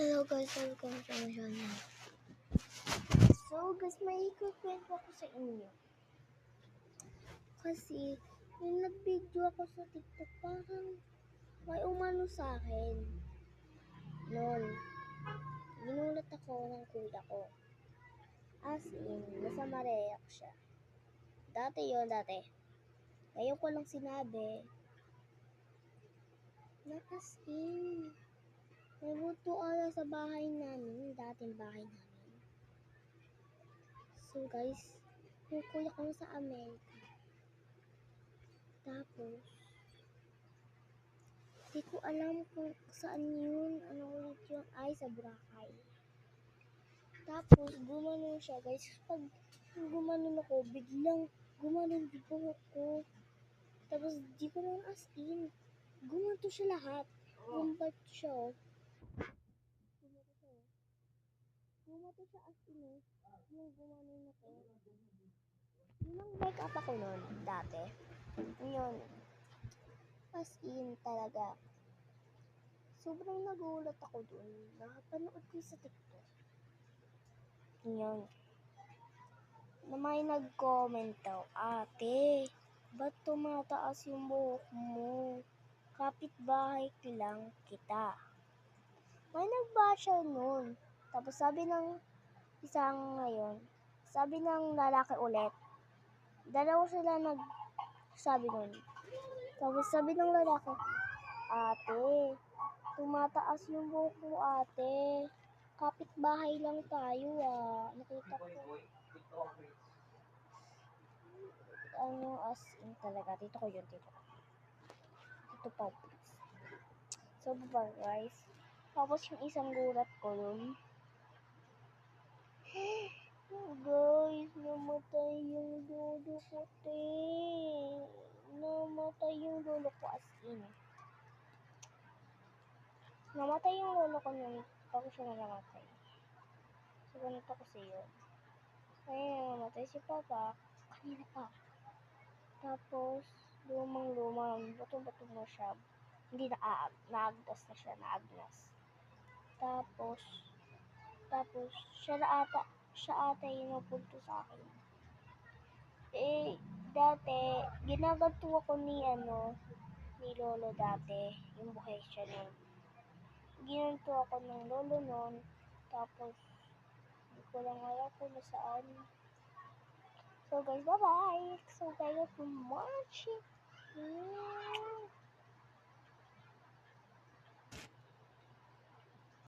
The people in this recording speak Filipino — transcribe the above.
Hello guys, welcome to my channel. So guys, may ikukwento ako sa inyo. Kasi, yung nag-video ako sa TikTok, parang may umano sa akin. Noon, ginulat ako ng kuya ko. As in, masama react siya. Dati. Ngayon ko lang sinabi na as in, may buto ala sa bahay namin, dating bahay namin. So guys, yung kuya ko sa Amerika. Tapos, di ko alam kung saan yun, ano ulit yung ay sa Boracay. Tapos, gumanon siya guys. Pag gumanon ako, biglang gumanon yung buhok ko. Tapos, di ko lang as in. Gumanto siya lahat. Gumbat siya, oh. Gumanto siya as in, eh. Yung gumanon ako. Yun ang make-up ako nun, dati. Yun. As in, talaga. Sobrang nagulat ako dun. Nakapanood ko sa TikTok. Yun. Na may nag-comment daw, ate, ba't tumataas yung buhok mo? Kapitbahay lang kita. May nagbasya nun. Tapos sabi ng isang ngayon, sabi ng lalaki ulit, dalawa sila nagsabi nun. Tapos sabi ng lalaki, ate, tumataas yung buhok mo, ate. Kapitbahay lang tayo, ah. Nakita ko. Ano, as in talaga. Dito ko. Dito pa, please. So, baba, guys. Tapos yung isang gulat ko yun. Guys, namatay yung lolo ko, te. Namatay yung lolo ko, as in. Namatay yung lolo ko nun, bago siya namatay. So, ganito kasi yun. Ayun, namatay si Papa, kanina pa. Tapos, lumang-lumang, bato-bato na siya. Hindi naagdas na siya, naagnas. Tapos, siya ata yung napunto sa akin. Eh, dati, ginaganto ako ni lolo dati, yung buhay siya nun. Ginanto ako ng lolo nun, tapos, hindi ko lang alam kung nasaan. So guys, bye-bye! So thank you for watching!